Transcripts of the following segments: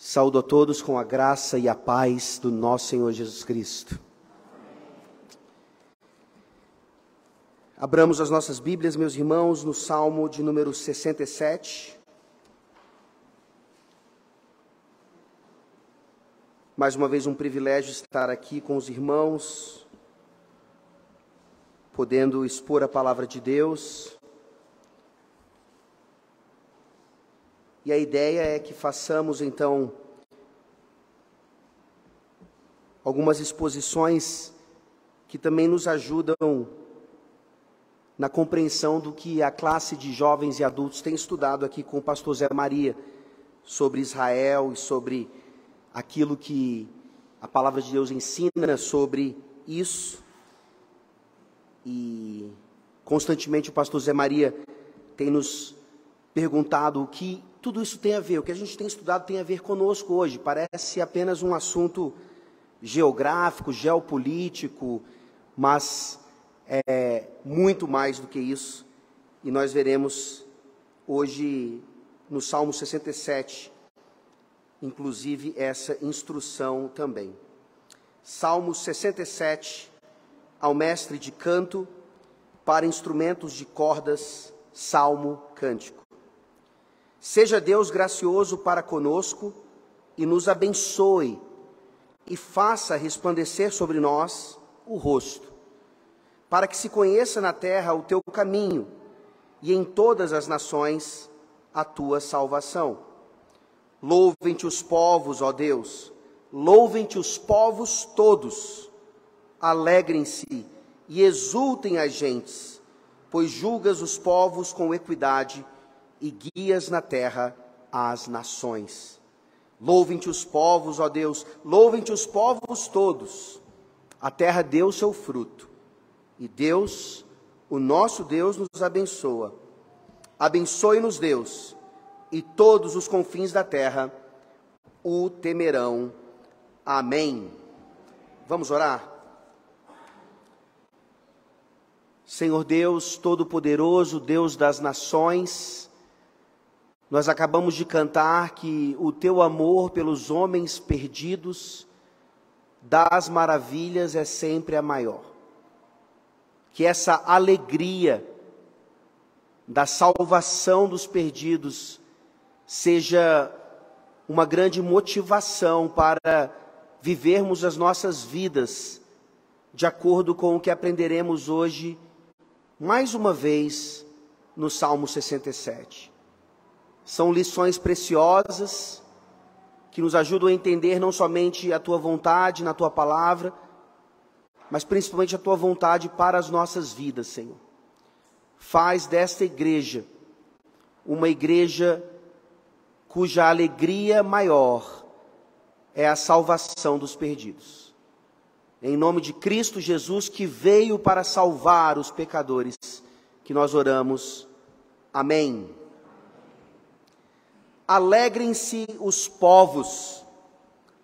Saúdo a todos com a graça e a paz do nosso Senhor Jesus Cristo. Abramos as nossas Bíblias, meus irmãos, no Salmo de número 67. Mais uma vez um privilégio estar aqui com os irmãos, podendo expor a palavra de Deus. E a ideia é que façamos, então, algumas exposições que também nos ajudam na compreensão do que a classe de jovens e adultos tem estudado aqui com o pastor Zé Maria, sobre Israel e sobre aquilo que a palavra de Deus ensina sobre isso. E constantemente o pastor Zé Maria tem nos perguntado o que tudo isso tem a ver, o que a gente tem estudado tem a ver conosco hoje. Parece apenas um assunto geográfico, geopolítico, mas é muito mais do que isso. E nós veremos hoje no Salmo 67, inclusive essa instrução também. Salmo 67, ao mestre de canto para instrumentos de cordas, salmo cântico. Seja Deus gracioso para conosco e nos abençoe e faça resplandecer sobre nós o rosto, para que se conheça na terra o teu caminho e em todas as nações a tua salvação. Louvem-te os povos, ó Deus, louvem-te os povos todos, alegrem-se e exultem as gentes, pois julgas os povos com equidade e guias na terra as nações. Louvem-te os povos, ó Deus, louvem-te os povos todos. A terra deu seu fruto, e Deus, o nosso Deus, nos abençoa. Abençoe-nos, Deus, e todos os confins da terra o temerão. Amém. Vamos orar? Senhor Deus Todo-Poderoso, Deus das nações, nós acabamos de cantar que o teu amor pelos homens perdidos das maravilhas é sempre a maior. Que essa alegria da salvação dos perdidos seja uma grande motivação para vivermos as nossas vidas de acordo com o que aprenderemos hoje, mais uma vez, no Salmo 67. São lições preciosas que nos ajudam a entender não somente a tua vontade na tua palavra, mas principalmente a tua vontade para as nossas vidas, Senhor. Faz desta igreja uma igreja cuja alegria maior é a salvação dos perdidos. Em nome de Cristo Jesus, que veio para salvar os pecadores, que nós oramos. Amém. Alegrem-se os povos,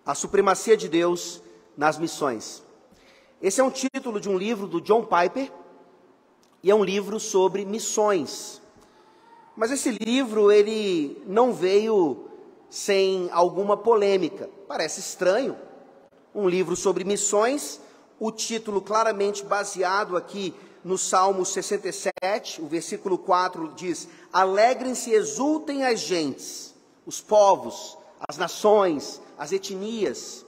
a supremacia de Deus nas missões. Esse é um título de um livro do John Piper, e é um livro sobre missões. Mas esse livro, ele não veio sem alguma polêmica. Parece estranho, um livro sobre missões, o título claramente baseado aqui no Salmo 67, o versículo 4 diz: alegrem-se e exultem as gentes, os povos, as nações, as etnias.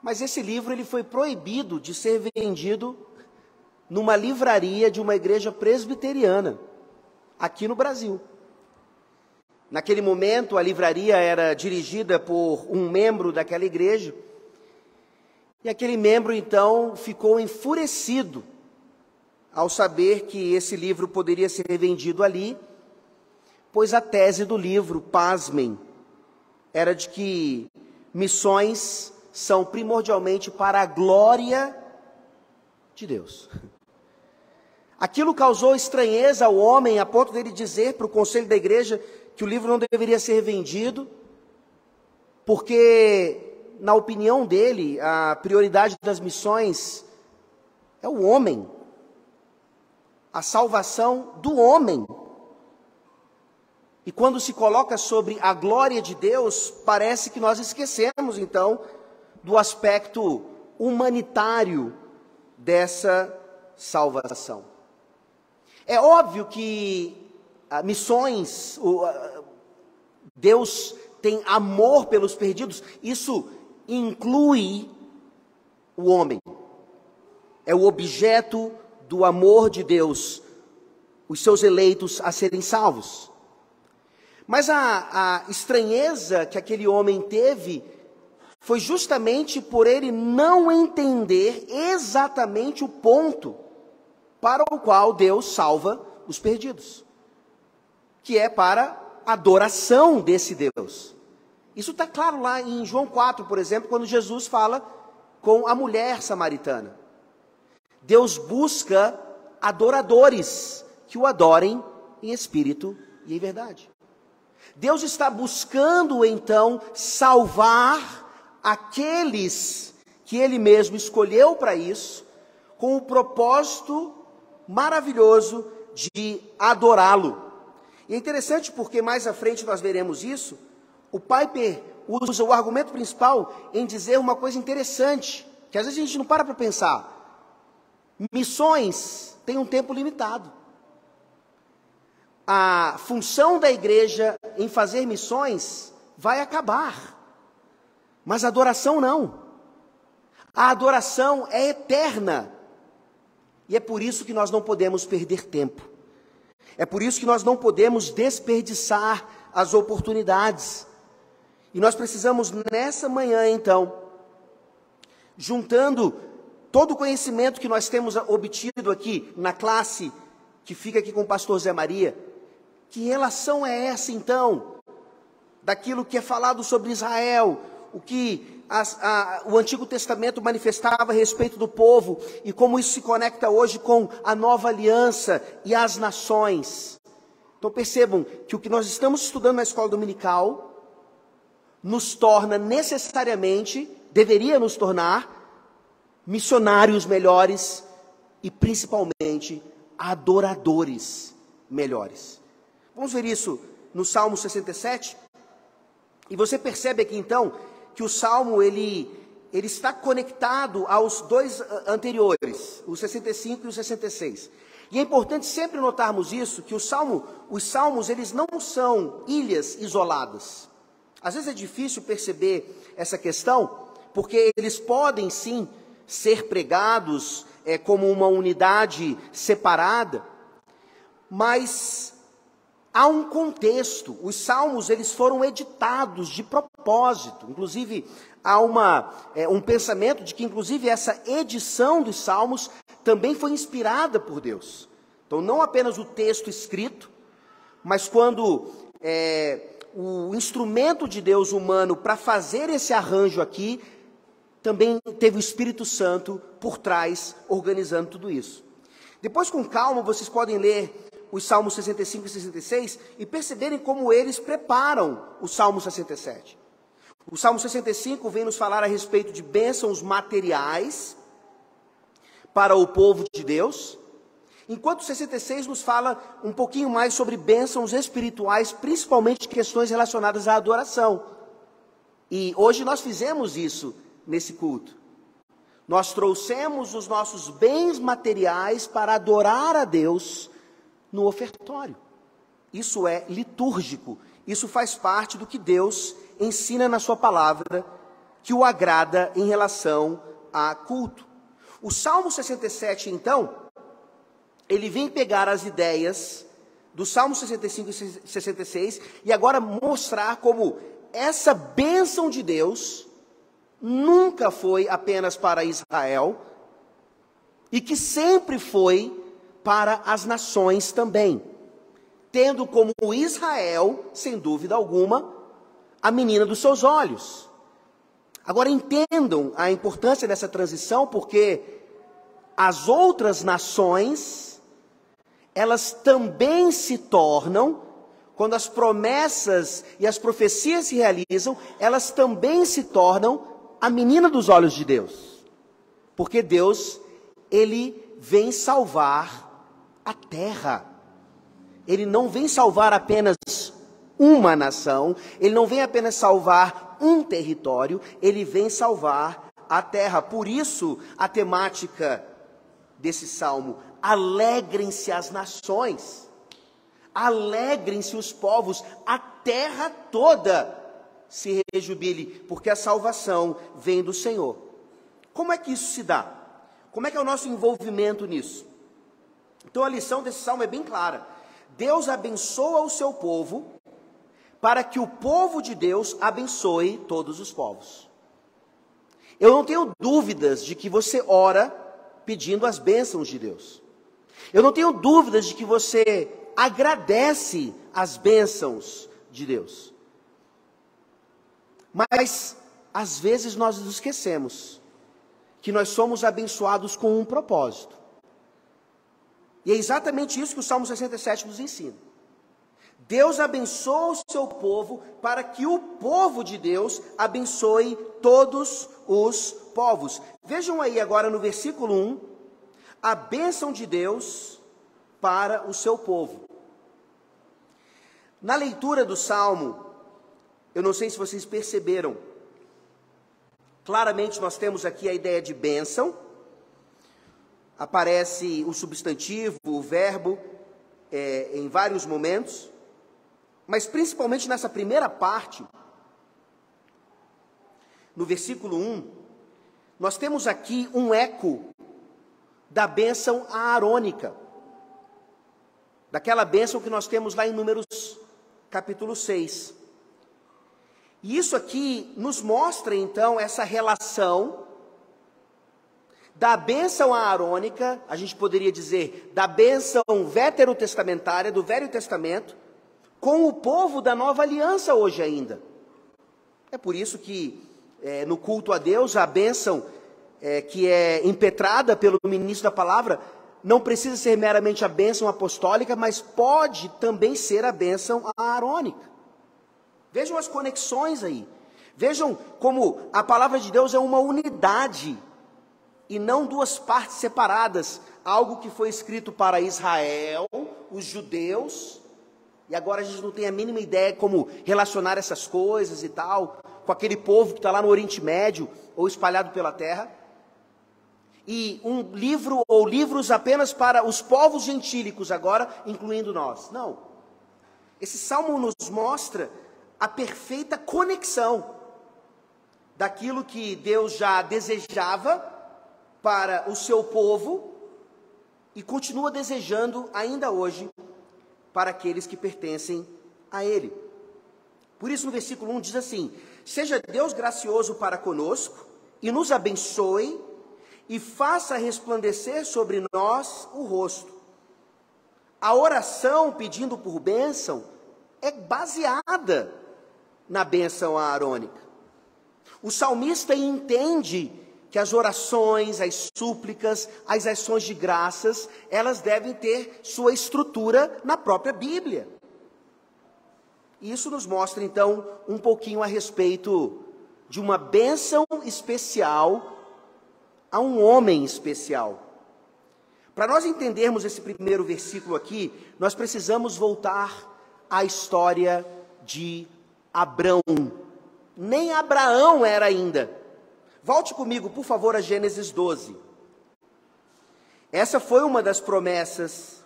Mas esse livro ele foi proibido de ser vendido numa livraria de uma igreja presbiteriana, aqui no Brasil. Naquele momento, a livraria era dirigida por um membro daquela igreja, e aquele membro, então, ficou enfurecido ao saber que esse livro poderia ser vendido ali, pois a tese do livro, pasmem, era de que missões são primordialmente para a glória de Deus. Aquilo causou estranheza ao homem, a ponto dele dizer para o conselho da igreja que o livro não deveria ser vendido, porque, na opinião dele, a prioridade das missões é o homem, a salvação do homem. E quando se coloca sobre a glória de Deus, parece que nós esquecemos, então, do aspecto humanitário dessa salvação. É óbvio que missões, Deus tem amor pelos perdidos, isso inclui o homem. É o objeto do amor de Deus, os seus eleitos a serem salvos. Mas a estranheza que aquele homem teve foi justamente por ele não entender exatamente o ponto para o qual Deus salva os perdidos, que é para a adoração desse Deus. Isso está claro lá em João 4, por exemplo, quando Jesus fala com a mulher samaritana. Deus busca adoradores que o adorem em espírito e em verdade. Deus está buscando, então, salvar aqueles que Ele mesmo escolheu para isso, com o propósito maravilhoso de adorá-lo. E é interessante porque mais à frente nós veremos isso. O Piper usa o argumento principal em dizer uma coisa interessante, que às vezes a gente não para pensar. Missões têm um tempo limitado. A função da igreja em fazer missões vai acabar, mas a adoração não. A adoração é eterna, e é por isso que nós não podemos perder tempo. É por isso que nós não podemos desperdiçar as oportunidades. E nós precisamos nessa manhã, então, juntando todo o conhecimento que nós temos obtido aqui na classe que fica aqui com o pastor Zé Maria, que relação é essa, então, daquilo que é falado sobre Israel, o que o Antigo Testamento manifestava a respeito do povo, e como isso se conecta hoje com a nova aliança e as nações. Então percebam que o que nós estamos estudando na escola dominical nos torna necessariamente, deveria nos tornar, missionários melhores e principalmente adoradores melhores. Vamos ver isso no Salmo 67, e você percebe aqui então, que o Salmo ele está conectado aos dois anteriores, o 65 e o 66. E é importante sempre notarmos isso, que os salmos eles não são ilhas isoladas. Às vezes é difícil perceber essa questão, porque eles podem sim ser pregados como uma unidade separada, mas há um contexto. Os salmos eles foram editados de propósito. Inclusive, há um pensamento de que, inclusive, essa edição dos salmos também foi inspirada por Deus. Então, não apenas o texto escrito, mas quando o instrumento de Deus humano para fazer esse arranjo aqui, também teve o Espírito Santo por trás, organizando tudo isso. Depois, com calma, vocês podem ler os Salmos 65 e 66 e perceberem como eles preparam o Salmo 67. O Salmo 65 vem nos falar a respeito de bênçãos materiais para o povo de Deus, enquanto o 66 nos fala um pouquinho mais sobre bênçãos espirituais, principalmente questões relacionadas à adoração. E hoje nós fizemos isso nesse culto. Nós trouxemos os nossos bens materiais para adorar a Deus no ofertório. Isso é litúrgico, isso faz parte do que Deus ensina na sua palavra, que o agrada em relação a culto. O Salmo 67, então, ele vem pegar as ideias do Salmo 65 e 66 e agora mostrar como essa bênção de Deus nunca foi apenas para Israel e que sempre foi para as nações também, tendo como Israel, sem dúvida alguma, a menina dos seus olhos. Agora entendam a importância dessa transição, porque as outras nações, elas também se tornam, quando as promessas e as profecias se realizam, elas também se tornam a menina dos olhos de Deus. Porque Deus, Ele vem salvar a terra. Ele não vem salvar apenas uma nação, ele não vem apenas salvar um território, ele vem salvar a terra. Por isso, a temática desse salmo: alegrem-se as nações, alegrem-se os povos, a terra toda se rejubile, porque a salvação vem do Senhor. Como é que isso se dá? Como é que é o nosso envolvimento nisso? Então a lição desse salmo é bem clara. Deus abençoa o seu povo, para que o povo de Deus abençoe todos os povos. Eu não tenho dúvidas de que você ora pedindo as bênçãos de Deus. Eu não tenho dúvidas de que você agradece as bênçãos de Deus. Mas, às vezes, nós nos esquecemos que nós somos abençoados com um propósito. E é exatamente isso que o Salmo 67 nos ensina. Deus abençoa o seu povo para que o povo de Deus abençoe todos os povos. Vejam aí agora no versículo 1, a bênção de Deus para o seu povo. Na leitura do Salmo, eu não sei se vocês perceberam, claramente nós temos aqui a ideia de bênção, aparece o substantivo, o verbo, em vários momentos, mas principalmente nessa primeira parte, no versículo 1, nós temos aqui um eco da bênção aarônica, daquela bênção que nós temos lá em Números capítulo 6. E isso aqui nos mostra então essa relação da bênção aarônica, a gente poderia dizer, da bênção veterotestamentária, do Velho Testamento, com o povo da nova aliança hoje ainda. É por isso que no culto a Deus, a bênção que é impetrada pelo ministro da palavra, não precisa ser meramente a bênção apostólica, mas pode também ser a bênção aarônica. Vejam as conexões aí. Vejam como a palavra de Deus é uma unidade e não duas partes separadas. Algo que foi escrito para Israel, os judeus, e agora a gente não tem a mínima ideia como relacionar essas coisas e tal, com aquele povo que está lá no Oriente Médio, ou espalhado pela terra. E um livro ou livros apenas para os povos gentílicos agora, incluindo nós. Não. Esse salmo nos mostra a perfeita conexão daquilo que Deus já desejava para o seu povo e continua desejando ainda hoje para aqueles que pertencem a Ele. Por isso no versículo 1 diz assim: seja Deus gracioso para conosco e nos abençoe e faça resplandecer sobre nós o rosto. A oração pedindo por bênção é baseada na bênção aarônica. O salmista entende que as orações, as súplicas, as ações de graças, elas devem ter sua estrutura na própria Bíblia. E isso nos mostra então um pouquinho a respeito de uma bênção especial a um homem especial. Para nós entendermos esse primeiro versículo aqui, nós precisamos voltar à história de Abrão. Nem Abraão era ainda. Volte comigo, por favor, a Gênesis 12. Essa foi uma das promessas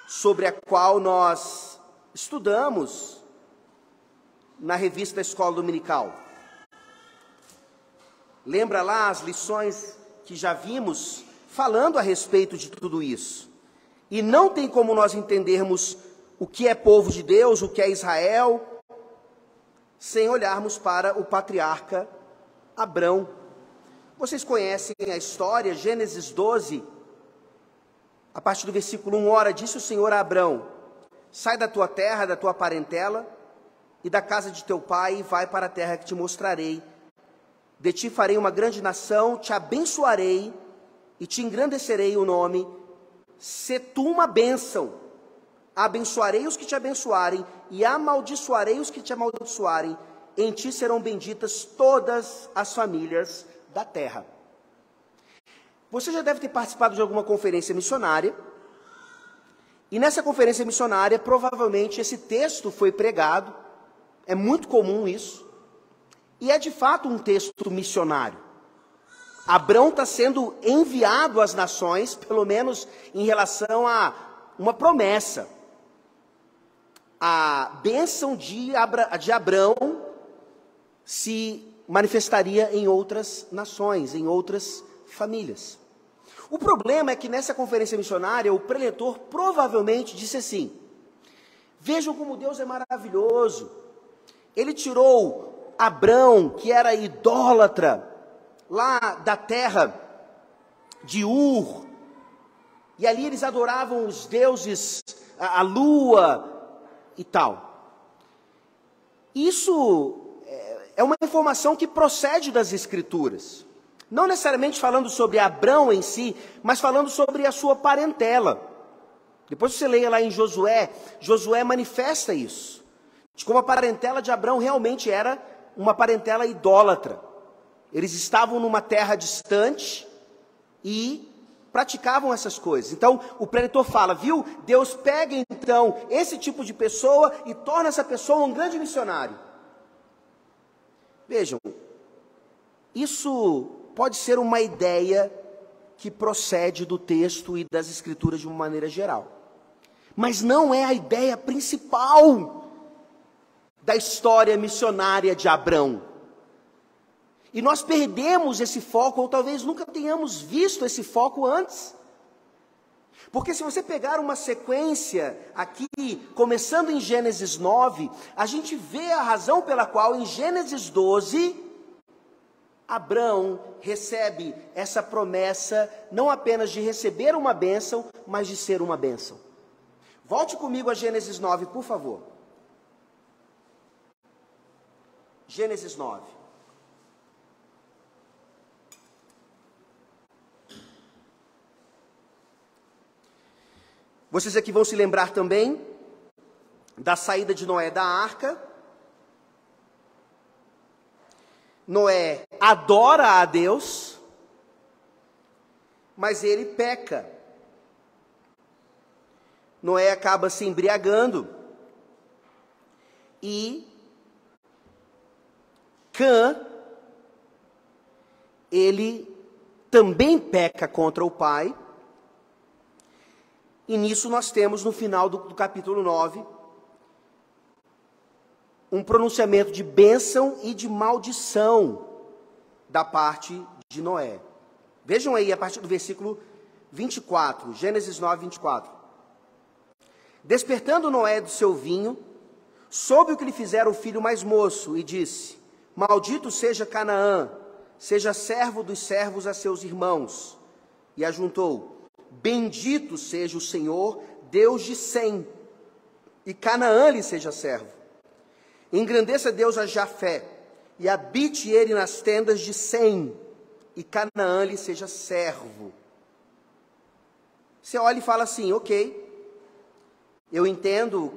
sobre a qual nós estudamos na revista Escola Dominical. Lembra lá as lições que já vimos falando a respeito de tudo isso? E não tem como nós entendermos o que é povo de Deus, o que é Israel, sem olharmos para o patriarca Abrão. Vocês conhecem a história, Gênesis 12, a partir do versículo 1, ora, disse o Senhor a Abrão: sai da tua terra, da tua parentela, e da casa de teu pai, e vai para a terra que te mostrarei. De ti farei uma grande nação, te abençoarei, e te engrandecerei o nome. Se tu uma bênção, abençoarei os que te abençoarem, e amaldiçoarei os que te amaldiçoarem. Em ti serão benditas todas as famílias da terra. Você já deve ter participado de alguma conferência missionária, E nessa conferência missionária, provavelmente esse texto foi pregado, é muito comum isso, e é de fato um texto missionário. Abrão está sendo enviado às nações, pelo menos em relação a uma promessa. A bênção de Abrão se manifestaria em outras nações, em outras famílias. O problema é que nessa conferência missionária, o preletor provavelmente disse assim: vejam como Deus é maravilhoso. Ele tirou Abrão, que era idólatra, lá da terra de Ur, e ali eles adoravam os deuses, a lua e tal. Isso é uma informação que procede das Escrituras. Não necessariamente falando sobre Abrão em si, mas falando sobre a sua parentela. Depois você leia lá em Josué, Josué manifesta isso. De como a parentela de Abrão realmente era uma parentela idólatra. Eles estavam numa terra distante e praticavam essas coisas. Então, o preletor fala, viu? Deus pega então esse tipo de pessoa e torna essa pessoa um grande missionário. Vejam, isso pode ser uma ideia que procede do texto e das Escrituras de uma maneira geral. Mas não é a ideia principal da história missionária de Abrão. E nós perdemos esse foco, ou talvez nunca tenhamos visto esse foco antes. Porque se você pegar uma sequência aqui, começando em Gênesis 9, a gente vê a razão pela qual em Gênesis 12, Abrão recebe essa promessa, não apenas de receber uma bênção, mas de ser uma bênção. Volte comigo a Gênesis 9, por favor. Gênesis 9. Vocês aqui vão se lembrar também da saída de Noé da arca. Noé adora a Deus, mas ele peca. Noé acaba se embriagando e Cã, ele também peca contra o pai. E nisso nós temos no final do capítulo 9 um pronunciamento de bênção e de maldição da parte de Noé. Vejam aí a partir do versículo 24, Gênesis 9, 24. Despertando Noé do seu vinho, soube o que lhe fizera o filho mais moço, e disse: maldito seja Canaã, seja servo dos servos a seus irmãos. E ajuntou: bendito seja o Senhor, Deus de Sem, e Canaã lhe seja servo. Engrandeça Deus a Jafé, e habite ele nas tendas de Sem, e Canaã lhe seja servo. Você olha e fala assim, ok, eu entendo,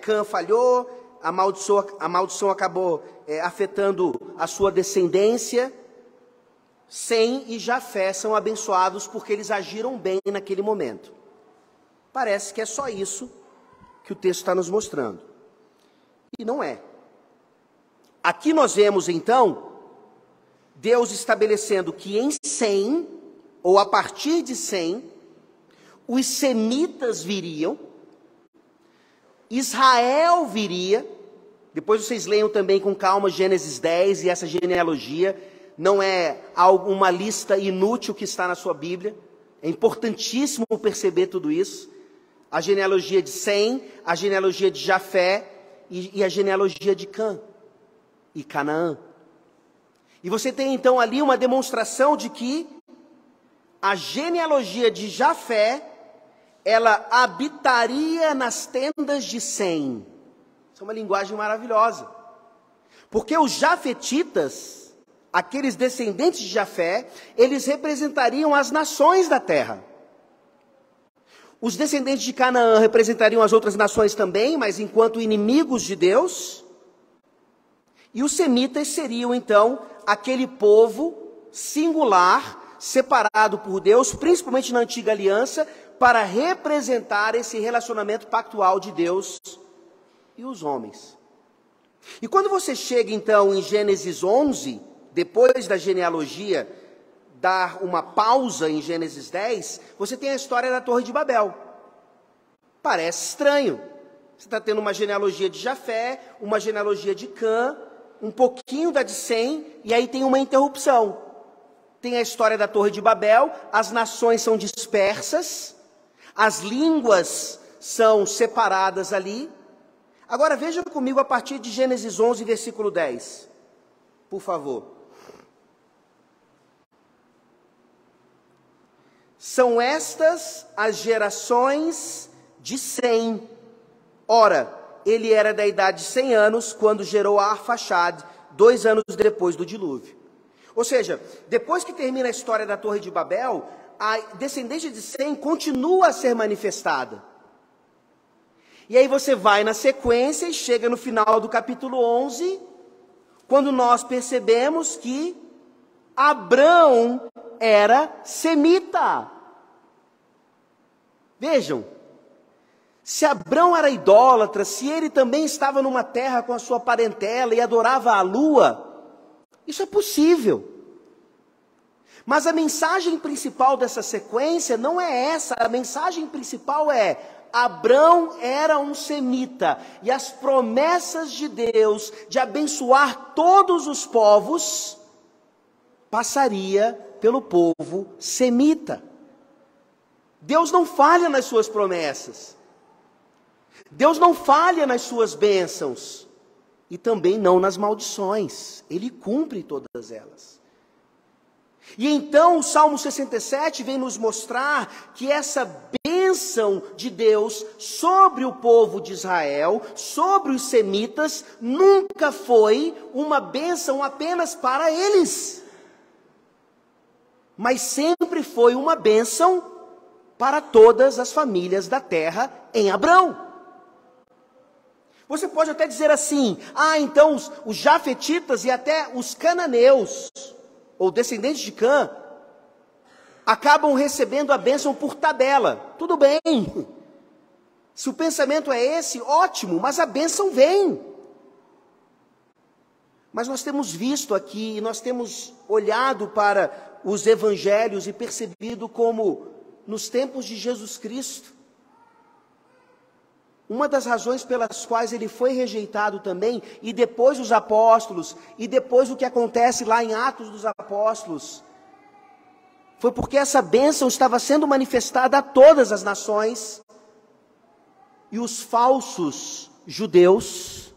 Cã falhou, a maldição acabou afetando a sua descendência. Sem e Jafé são abençoados porque eles agiram bem naquele momento. Parece que é só isso que o texto está nos mostrando. E não é. Aqui nós vemos então Deus estabelecendo que em Sem, ou a partir de Sem, os semitas viriam, Israel viria. Depois vocês leiam também com calma Gênesis 10 e essa genealogia. Não é uma lista inútil que está na sua Bíblia. É importantíssimo perceber tudo isso. A genealogia de Sem, a genealogia de Jafé e a genealogia de Cã e Canaã. E você tem então ali uma demonstração de que a genealogia de Jafé, ela habitaria nas tendas de Sem. Isso é uma linguagem maravilhosa. Porque os jafetitas, aqueles descendentes de Jafé, eles representariam as nações da terra. Os descendentes de Canaã representariam as outras nações também, mas enquanto inimigos de Deus. E os semitas seriam então aquele povo singular, separado por Deus, principalmente na antiga aliança, para representar esse relacionamento pactual de Deus e os homens. E quando você chega então em Gênesis 11, depois da genealogia, dar uma pausa em Gênesis 10, você tem a história da Torre de Babel. Parece estranho. Você está tendo uma genealogia de Jafé, uma genealogia de Cã, um pouquinho da de Sem, e aí tem uma interrupção. Tem a história da Torre de Babel, as nações são dispersas, as línguas são separadas ali. Agora veja comigo a partir de Gênesis 11, versículo 10. Por favor. São estas as gerações de Sem. Ora, ele era da idade de 100 anos, quando gerou a Arfaxade, 2 anos depois do dilúvio. Ou seja, depois que termina a história da Torre de Babel, a descendência de Sem continua a ser manifestada. E aí você vai na sequência e chega no final do capítulo 11, quando nós percebemos que Abrão era semita. Vejam, se Abrão era idólatra, se ele também estava numa terra com a sua parentela e adorava a lua, isso é possível. Mas a mensagem principal dessa sequência não é essa, a mensagem principal é: Abrão era um semita, e as promessas de Deus de abençoar todos os povos passaria pelo povo semita. Deus não falha nas suas promessas. Deus não falha nas suas bênçãos. E também não nas maldições. Ele cumpre todas elas. E então o Salmo 67 vem nos mostrar que essa bênção de Deus sobre o povo de Israel, sobre os semitas, nunca foi uma bênção apenas para eles. Mas sempre foi uma bênção para todas as famílias da terra em Abrão. Você pode até dizer assim: então os jafetitas e até os cananeus, ou descendentes de Cã, acabam recebendo a bênção por tabela. Tudo bem. Se o pensamento é esse, ótimo, mas a bênção vem. Mas nós temos visto aqui, nós temos olhado para os evangelhos e percebido como, nos tempos de Jesus Cristo, uma das razões pelas quais ele foi rejeitado também, e depois os apóstolos, e depois o que acontece lá em Atos dos Apóstolos, foi porque essa bênção estava sendo manifestada a todas as nações, e os falsos judeus,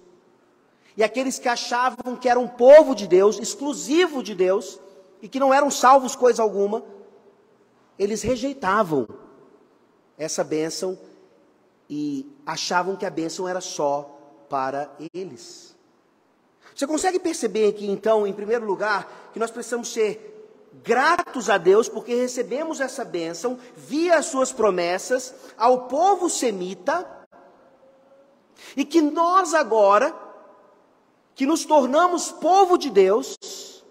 e aqueles que achavam que eram povo de Deus, exclusivo de Deus, e que não eram salvos coisa alguma, eles rejeitavam essa bênção e achavam que a bênção era só para eles. Você consegue perceber aqui, então, em primeiro lugar, que nós precisamos ser gratos a Deus, porque recebemos essa bênção via as suas promessas ao povo semita, e que nós agora, que nos tornamos povo de Deus,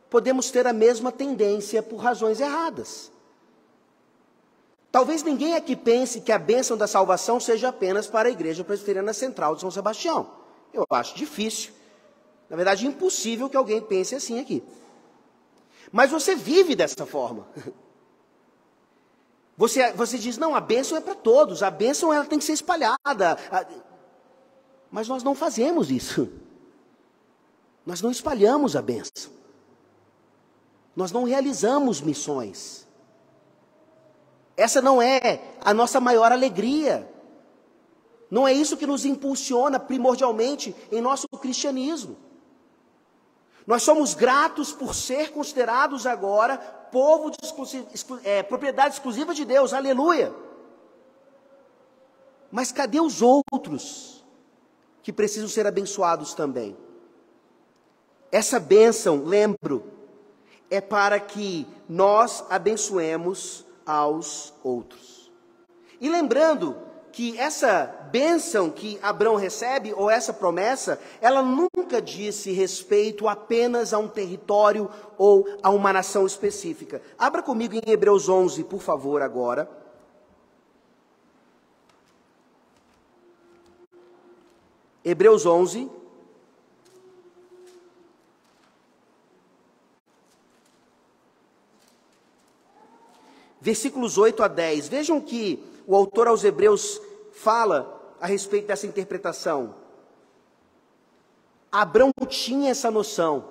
podemos ter a mesma tendência por razões erradas. Talvez ninguém aqui pense que a bênção da salvação seja apenas para a Igreja Presbiteriana Central de São Sebastião. Eu acho difícil, na verdade impossível que alguém pense assim aqui. Mas você vive dessa forma. Você diz: não, a bênção é para todos, a bênção ela tem que ser espalhada. Mas nós não fazemos isso. Nós não espalhamos a bênção. Nós não realizamos missões. Essa não é a nossa maior alegria. Não é isso que nos impulsiona primordialmente em nosso cristianismo. Nós somos gratos por ser considerados agora povo de propriedade exclusiva de Deus, aleluia. Mas cadê os outros que precisam ser abençoados também? Essa bênção, lembro, é para que nós abençoemos aos outros. E lembrando que essa bênção que Abrão recebe, ou essa promessa, ela nunca disse respeito apenas a um território ou a uma nação específica. Abra comigo em Hebreus 11, por favor, agora. Hebreus 11, versículos 8 a 10. Vejam que o autor aos Hebreus fala a respeito dessa interpretação. Abrão tinha essa noção,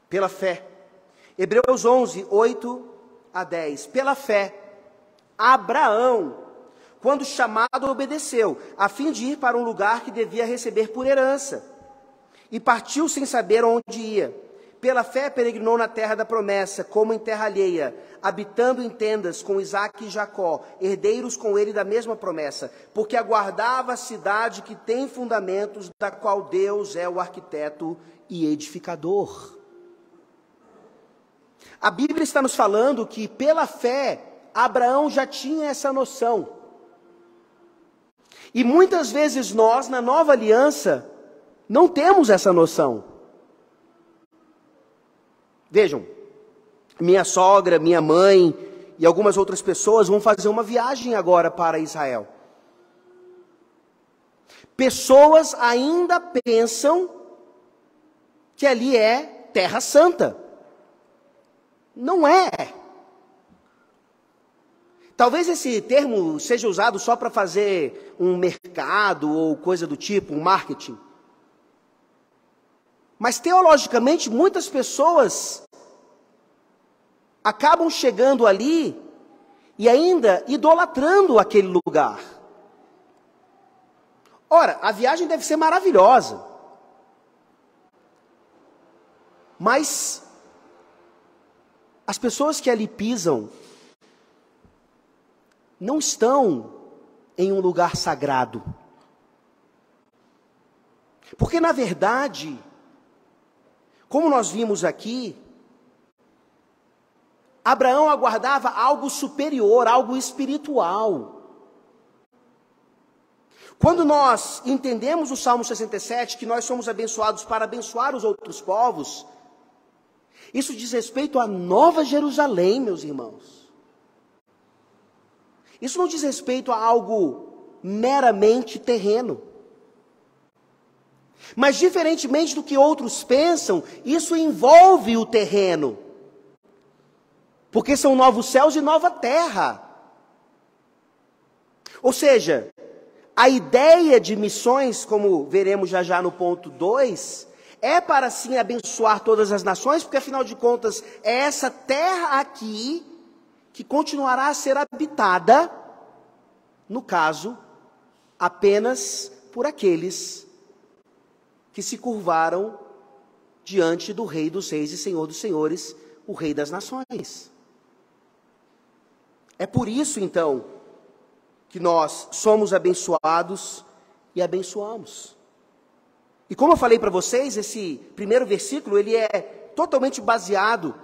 pela fé. Hebreus 11, 8 a 10. Pela fé, Abraão, quando chamado, obedeceu, a fim de ir para um lugar que devia receber por herança, e partiu sem saber onde ia. Pela fé peregrinou na terra da promessa, como em terra alheia, habitando em tendas com Isaque e Jacó, herdeiros com ele da mesma promessa, porque aguardava a cidade que tem fundamentos, da qual Deus é o arquiteto e edificador. A Bíblia está nos falando que, pela fé, Abraão já tinha essa noção. E muitas vezes nós, na nova aliança, não temos essa noção. Vejam, minha sogra, minha mãe e algumas outras pessoas vão fazer uma viagem agora para Israel. Pessoas ainda pensam que ali é Terra Santa. Não é. Talvez esse termo seja usado só para fazer um mercado ou coisa do tipo, um marketing. Mas teologicamente, muitas pessoas acabam chegando ali e ainda idolatrando aquele lugar. Ora, a viagem deve ser maravilhosa. Mas as pessoas que ali pisam não estão em um lugar sagrado. Porque, na verdade, como nós vimos aqui, Abraão aguardava algo superior, algo espiritual. Quando nós entendemos o Salmo 67, que nós somos abençoados para abençoar os outros povos, isso diz respeito à Nova Jerusalém, meus irmãos. Isso não diz respeito a algo meramente terreno. Mas, diferentemente do que outros pensam, isso envolve o terreno. Porque são novos céus e nova terra. Ou seja, a ideia de missões, como veremos já já no ponto 2, é para sim abençoar todas as nações, porque afinal de contas é essa terra aqui que continuará a ser habitada, no caso, apenas por aqueles que se curvaram diante do Rei dos Reis e Senhor dos Senhores, o Rei das Nações. É por isso, então, que nós somos abençoados e abençoamos. E como eu falei para vocês, esse primeiro versículo, ele é totalmente baseado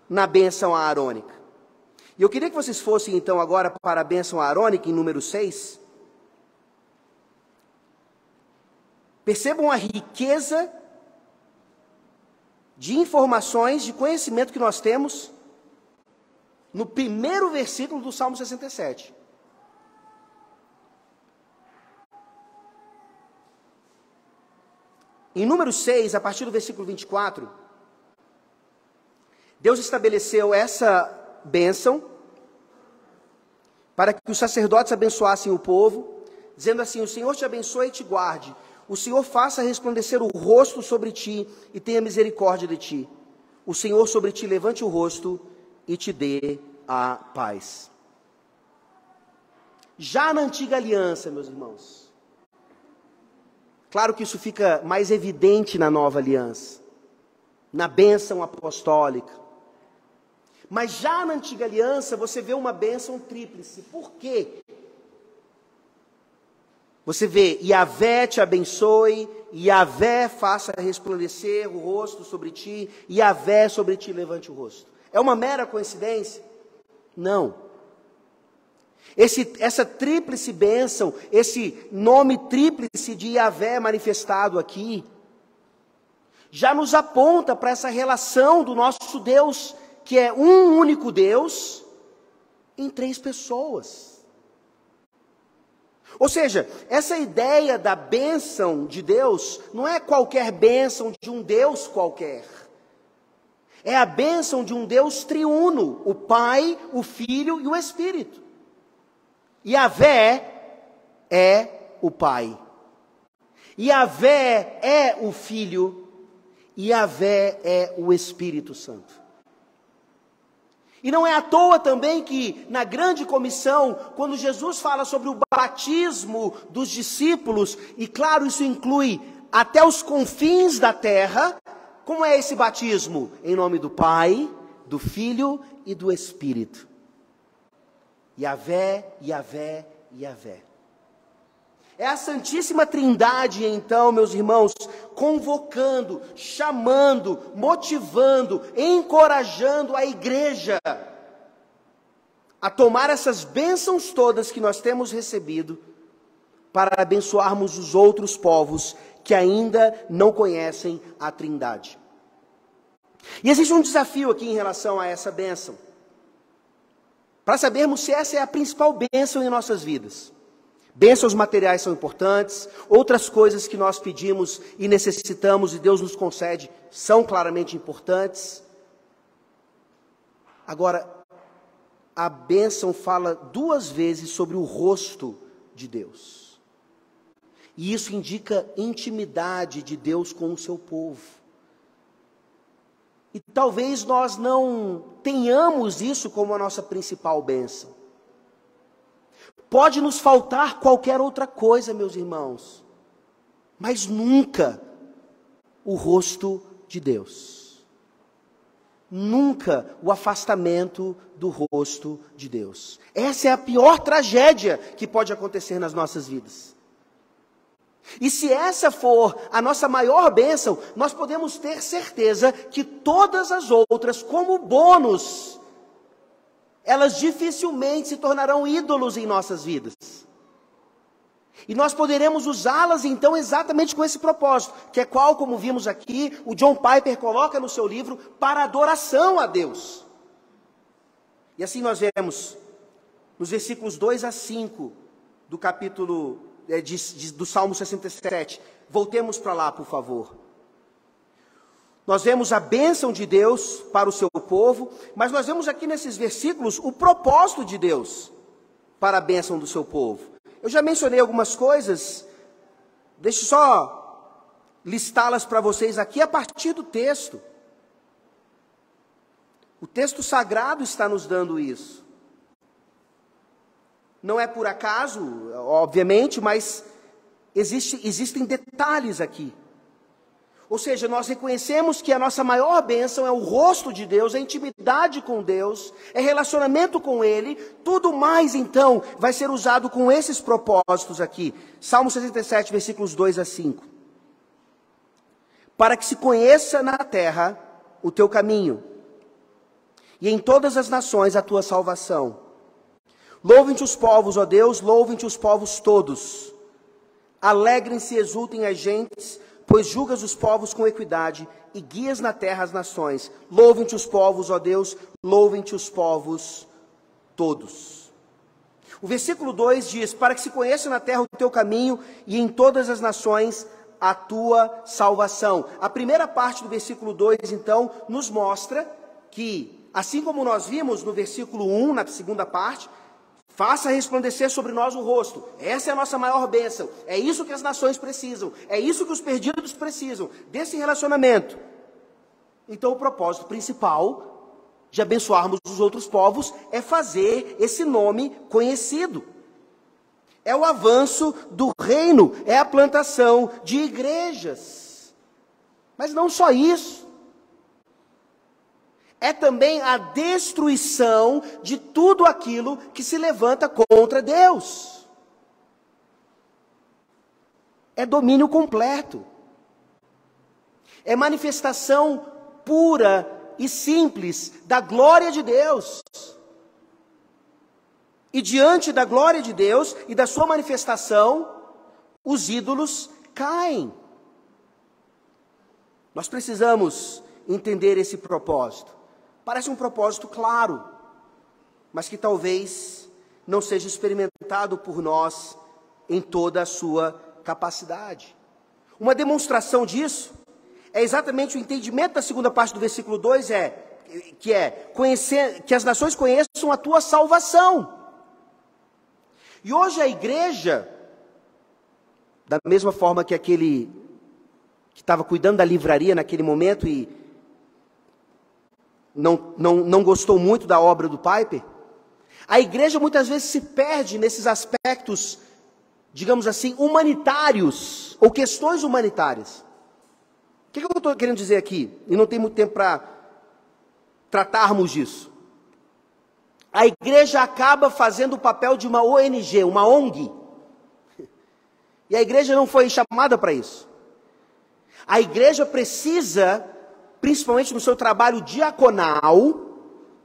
na bênção aarônica. E eu queria que vocês fossem, então, agora para a bênção aarônica, em número 6. Percebam a riqueza de informações, de conhecimento que nós temos no primeiro versículo do Salmo 67. Em número 6, a partir do versículo 24, Deus estabeleceu essa bênção para que os sacerdotes abençoassem o povo, dizendo assim: o Senhor te abençoe e te guarde, o Senhor faça resplandecer o rosto sobre ti e tenha misericórdia de ti, o Senhor sobre ti levante o rosto e te dê a paz. Já na antiga aliança, meus irmãos, claro que isso fica mais evidente na nova aliança, na bênção apostólica. Mas já na antiga aliança você vê uma bênção tríplice. Por quê? Você vê: Yahvé te abençoe, Yahvé faça resplandecer o rosto sobre ti, Yahvé sobre ti levante o rosto. É uma mera coincidência? Não. Essa tríplice bênção, esse nome tríplice de Yahvé manifestado aqui, já nos aponta para essa relação do nosso Deus, que é um único Deus, em três pessoas. Ou seja, essa ideia da bênção de Deus não é qualquer bênção de um Deus qualquer. É a bênção de um Deus triuno, o Pai, o Filho e o Espírito. Yahvé é o Pai. Yahvé é o Filho. Yahvé é o Espírito Santo. E não é à toa também que na grande comissão, quando Jesus fala sobre o batismo dos discípulos, e claro, isso inclui até os confins da terra, como é esse batismo? Em nome do Pai, do Filho e do Espírito. Yahvé, Yahvé, Yahvé. É a Santíssima Trindade, então, meus irmãos, convocando, chamando, motivando, encorajando a igreja a tomar essas bênçãos todas que nós temos recebido para abençoarmos os outros povos que ainda não conhecem a Trindade. E existe um desafio aqui em relação a essa bênção, para sabermos se essa é a principal bênção em nossas vidas. Bênçãos materiais são importantes, outras coisas que nós pedimos e necessitamos e Deus nos concede são claramente importantes. Agora, a bênção fala 2 vezes sobre o rosto de Deus. E isso indica intimidade de Deus com o seu povo. E talvez nós não tenhamos isso como a nossa principal bênção. Pode nos faltar qualquer outra coisa, meus irmãos, mas nunca o rosto de Deus. Nunca o afastamento do rosto de Deus. Essa é a pior tragédia que pode acontecer nas nossas vidas. E se essa for a nossa maior bênção, nós podemos ter certeza que todas as outras, como bônus, elas dificilmente se tornarão ídolos em nossas vidas. E nós poderemos usá-las então exatamente com esse propósito, que é qual, como vimos aqui, o John Piper coloca no seu livro, para adoração a Deus. E assim nós vemos, nos versículos 2 a 5 do capítulo do Salmo 67. Voltemos para lá, por favor. Nós vemos a bênção de Deus para o seu povo, mas nós vemos aqui nesses versículos o propósito de Deus para a bênção do seu povo. Eu já mencionei algumas coisas, deixa eu só listá-las para vocês aqui a partir do texto. O texto sagrado está nos dando isso. Não é por acaso, obviamente, mas existem detalhes aqui. Ou seja, nós reconhecemos que a nossa maior bênção é o rosto de Deus, é intimidade com Deus, é relacionamento com Ele. Tudo mais, então, vai ser usado com esses propósitos aqui. Salmo 67, versículos 2 a 5. Para que se conheça na terra o teu caminho, e em todas as nações a tua salvação. Louvem-te os povos, ó Deus, louvem-te os povos todos. Alegrem-se e exultem as gentes, pois julgas os povos com equidade e guias na terra as nações. Louvem-te os povos, ó Deus, louvem-te os povos todos. O versículo 2 diz, para que se conheça na terra o teu caminho e em todas as nações a tua salvação. A primeira parte do versículo 2, então, nos mostra que, assim como nós vimos no versículo 1, na segunda parte, faça resplandecer sobre nós o rosto. Essa é a nossa maior bênção. É isso que as nações precisam. É isso que os perdidos precisam. Desse relacionamento. Então o propósito principal de abençoarmos os outros povos é fazer esse nome conhecido. É o avanço do reino. É a plantação de igrejas. Mas não só isso. É também a destruição de tudo aquilo que se levanta contra Deus. É domínio completo. É manifestação pura e simples da glória de Deus. E diante da glória de Deus e da sua manifestação, os ídolos caem. Nós precisamos entender esse propósito. Parece um propósito claro, mas que talvez não seja experimentado por nós em toda a sua capacidade. Uma demonstração disso é exatamente o entendimento da segunda parte do versículo 2, que as nações conheçam a tua salvação. E hoje a igreja, da mesma forma que aquele que estava cuidando da livraria naquele momento e não gostou muito da obra do Piper, a igreja muitas vezes se perde nesses aspectos, digamos assim, humanitários, ou questões humanitárias. O que eu estou querendo dizer aqui? E não tem muito tempo para tratarmos disso. A igreja acaba fazendo o papel de uma ONG, uma ONG. E a igreja não foi chamada para isso. A igreja precisa, principalmente no seu trabalho diaconal,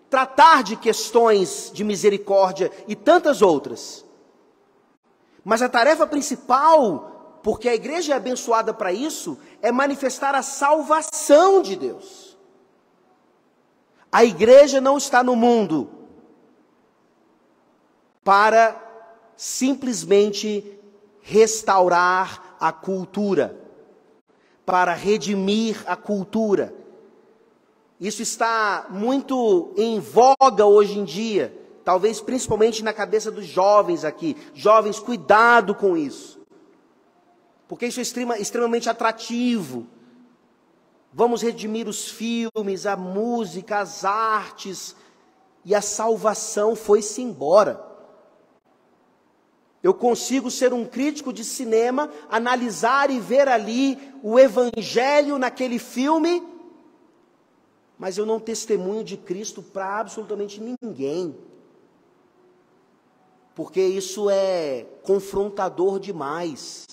tratar de questões de misericórdia e tantas outras. Mas a tarefa principal, porque a igreja é abençoada para isso, é manifestar a salvação de Deus. A igreja não está no mundo para simplesmente restaurar a cultura, para redimir a cultura. Isso está muito em voga hoje em dia, talvez principalmente na cabeça dos jovens aqui. Jovens, cuidado com isso, porque isso é extremamente atrativo. Vamos redimir os filmes, a música, as artes, e a salvação foi-se embora. Eu consigo ser um crítico de cinema, analisar e ver ali o evangelho naquele filme, mas eu não testemunho de Cristo para absolutamente ninguém, porque isso é confrontador demais.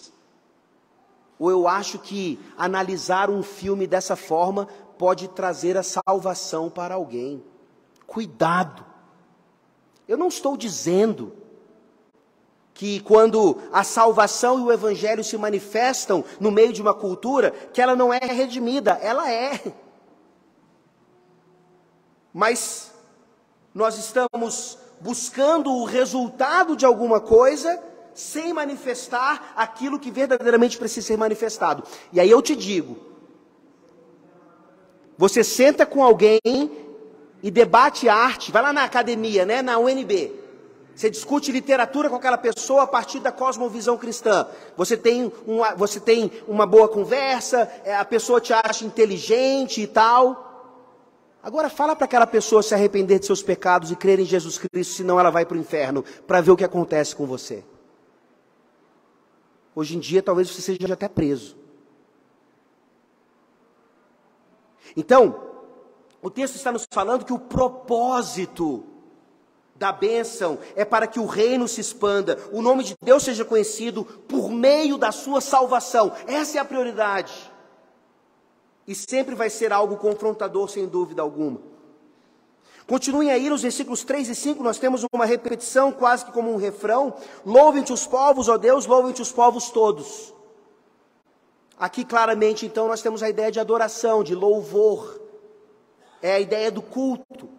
Ou eu acho que analisar um filme dessa forma pode trazer a salvação para alguém. Cuidado! Eu não estou dizendo que quando a salvação e o evangelho se manifestam no meio de uma cultura, que ela não é redimida, ela é. Mas nós estamos buscando o resultado de alguma coisa, sem manifestar aquilo que verdadeiramente precisa ser manifestado. E aí eu te digo, você senta com alguém e debate arte, vai lá na academia, né, na UNB, você discute literatura com aquela pessoa a partir da cosmovisão cristã. Você tem uma boa conversa, a pessoa te acha inteligente e tal. Agora fala para aquela pessoa se arrepender de seus pecados e crer em Jesus Cristo, senão ela vai para o inferno, para ver o que acontece com você. Hoje em dia talvez você seja até preso. Então, o texto está nos falando que o propósito da bênção é para que o reino se expanda, o nome de Deus seja conhecido por meio da sua salvação. Essa é a prioridade. E sempre vai ser algo confrontador, sem dúvida alguma. Continuem aí nos versículos 3 e 5, nós temos uma repetição quase que como um refrão. Louvem-te os povos, ó Deus, louvem-te os povos todos. Aqui claramente então nós temos a ideia de adoração, de louvor. É a ideia do culto,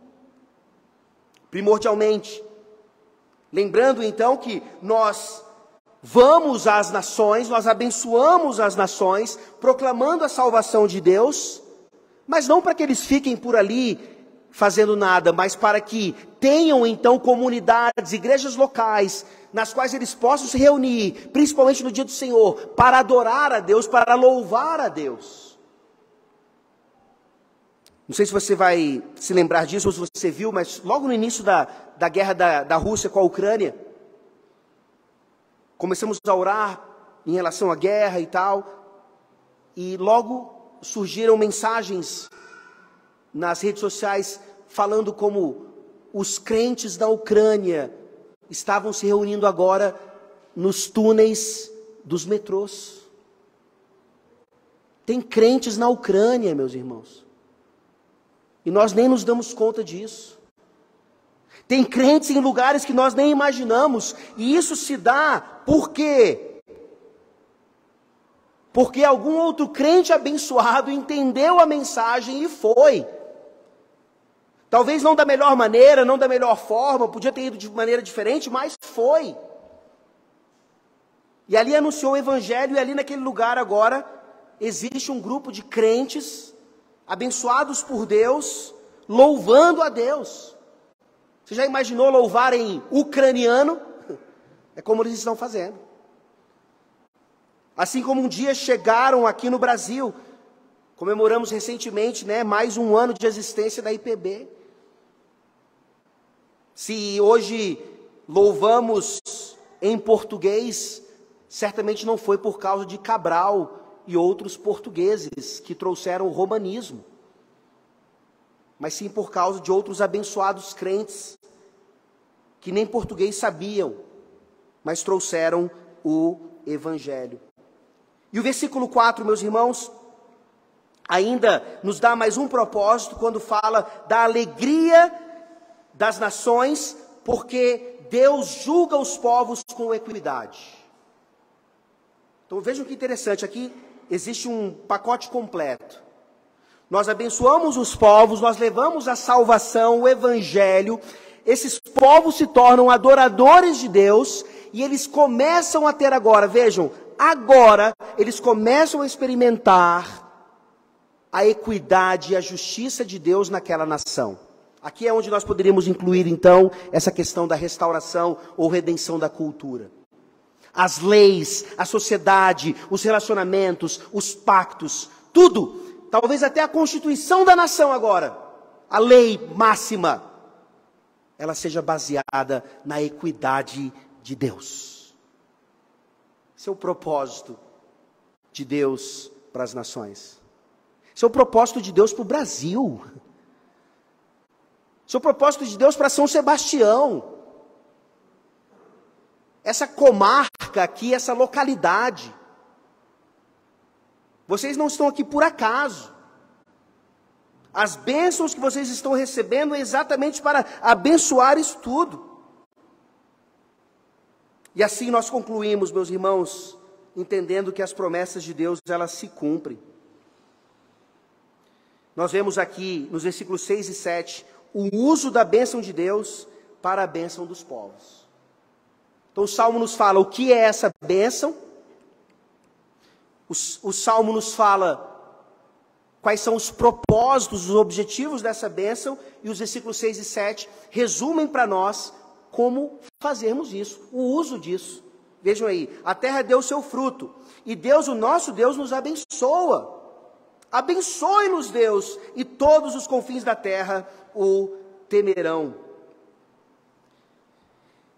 primordialmente. Lembrando então que nós vamos às nações, nós abençoamos as nações, proclamando a salvação de Deus, mas não para que eles fiquem por ali fazendo nada, mas para que tenham então comunidades, igrejas locais, nas quais eles possam se reunir, principalmente no dia do Senhor, para adorar a Deus, para louvar a Deus. Não sei se você vai se lembrar disso, ou se você viu, mas logo no início da guerra da Rússia com a Ucrânia, começamos a orar em relação à guerra e tal, e logo surgiram mensagens nas redes sociais falando como os crentes da Ucrânia estavam se reunindo agora nos túneis dos metrôs. Tem crentes na Ucrânia, meus irmãos, e nós nem nos damos conta disso. Tem crentes em lugares que nós nem imaginamos, e isso se dá por quê? Porque algum outro crente abençoado entendeu a mensagem e foi. Talvez não da melhor maneira, não da melhor forma, podia ter ido de maneira diferente, mas foi. E ali anunciou o evangelho, e ali naquele lugar agora existe um grupo de crentes, abençoados por Deus, louvando a Deus. Você já imaginou louvar em ucraniano? É como eles estão fazendo. Assim como um dia chegaram aqui no Brasil, comemoramos recentemente, mais um ano de existência da IPB. Se hoje louvamos em português, certamente não foi por causa de Cabral e outros portugueses que trouxeram o romanismo, mas sim por causa de outros abençoados crentes que nem português sabiam, mas trouxeram o evangelho. E o versículo 4, meus irmãos, ainda nos dá mais um propósito quando fala da alegria das nações, porque Deus julga os povos com equidade. Então vejam que interessante, aqui existe um pacote completo. Nós abençoamos os povos, nós levamos a salvação, o evangelho, esses povos se tornam adoradores de Deus, e eles começam a ter agora, vejam, agora eles começam a experimentar a equidade e a justiça de Deus naquela nação. Aqui é onde nós poderíamos incluir então essa questão da restauração ou redenção da cultura. As leis, a sociedade, os relacionamentos, os pactos, tudo, talvez até a constituição da nação agora, a lei máxima, ela seja baseada na equidade de Deus. Esse é o propósito de Deus para as nações. Esse é o propósito de Deus para o Brasil. Esse é o propósito de Deus para São Sebastião. Essa comarca aqui, essa localidade. Vocês não estão aqui por acaso. As bênçãos que vocês estão recebendo é exatamente para abençoar isso tudo. E assim nós concluímos, meus irmãos, entendendo que as promessas de Deus, elas se cumprem. Nós vemos aqui, nos versículos 6 e 7, o uso da bênção de Deus para a bênção dos povos. Então o Salmo nos fala o que é essa bênção. O Salmo nos fala quais são os propósitos, os objetivos dessa bênção. E os versículos 6 e 7 resumem para nós como fazermos isso, o uso disso. Vejam aí, a terra deu seu fruto, e Deus, o nosso Deus, nos abençoa. Abençoe-nos, Deus, e todos os confins da terra o temerão.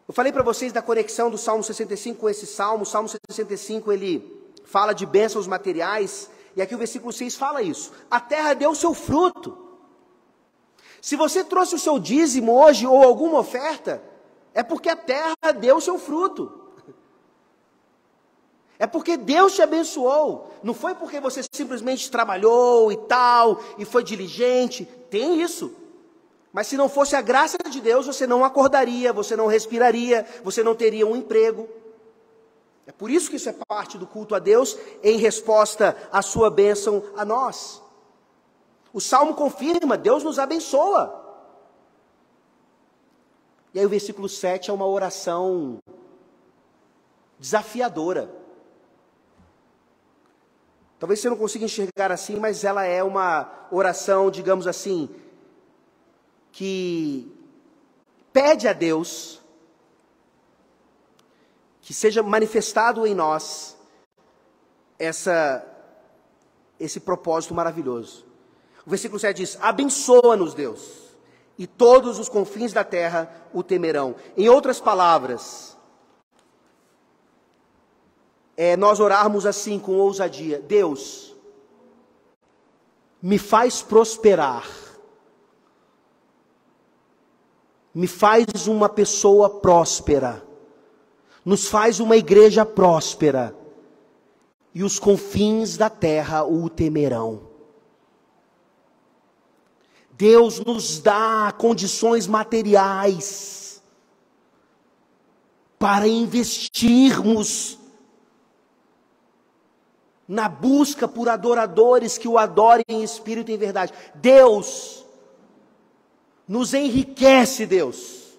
Eu falei para vocês da conexão do Salmo 65 com esse Salmo. O Salmo 65, ele fala de bênçãos materiais, e aqui o versículo 6 fala isso. A terra deu seu fruto. Se você trouxe o seu dízimo hoje, ou alguma oferta, é porque a terra deu seu fruto. É porque Deus te abençoou. Não foi porque você simplesmente trabalhou e tal, e foi diligente. Tem isso. Mas se não fosse a graça de Deus, você não acordaria, você não respiraria, você não teria um emprego. É por isso que isso é parte do culto a Deus, em resposta à sua bênção a nós. O Salmo confirma, Deus nos abençoa. E aí o versículo 7 é uma oração desafiadora. Talvez você não consiga enxergar assim, mas ela é uma oração, digamos assim, que pede a Deus que seja manifestado em nós esse propósito maravilhoso. O versículo 7 diz: abençoa-nos, Deus, e todos os confins da terra o temerão. Em outras palavras, nós orarmos assim com ousadia: Deus, me faz prosperar, me faz uma pessoa próspera, nos faz uma igreja próspera, e os confins da terra o temerão. Deus nos dá condições materiais para investirmos na busca por adoradores que o adorem em espírito e em verdade. Deus nos enriquece, Deus,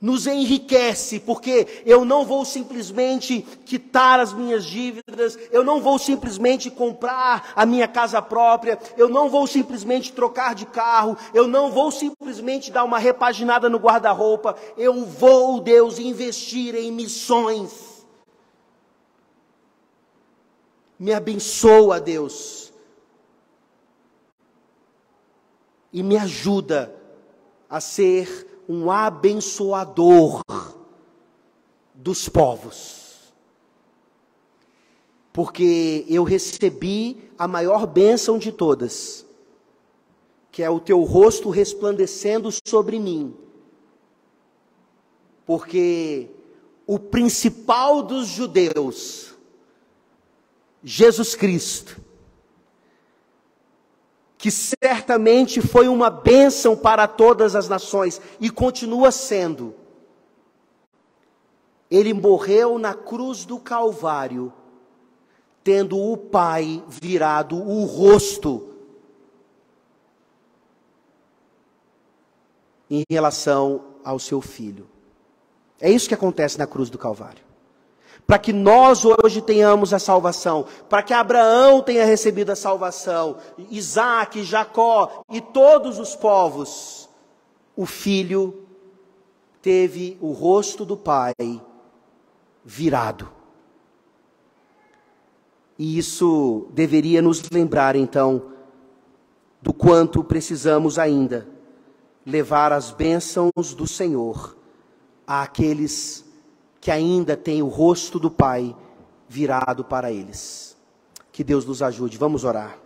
nos enriquece, porque eu não vou simplesmente quitar as minhas dívidas, eu não vou simplesmente comprar a minha casa própria, eu não vou simplesmente trocar de carro, eu não vou simplesmente dar uma repaginada no guarda-roupa, eu vou, Deus, investir em missões. Me abençoa, Deus, e me ajuda a ser um abençoador dos povos, porque eu recebi a maior bênção de todas, que é o teu rosto resplandecendo sobre mim, porque o principal dos judeus, Jesus Cristo, que certamente foi uma bênção para todas as nações, e continua sendo. Ele morreu na cruz do Calvário, tendo o Pai virado o rosto em relação ao seu Filho. É isso que acontece na cruz do Calvário. Para que nós hoje tenhamos a salvação, para que Abraão tenha recebido a salvação, Isaac, Jacó e todos os povos, o Filho teve o rosto do Pai virado. E isso deveria nos lembrar então, do quanto precisamos ainda levar as bênçãos do Senhor àqueles que ainda tem o rosto do Pai virado para eles. Que Deus nos ajude. Vamos orar.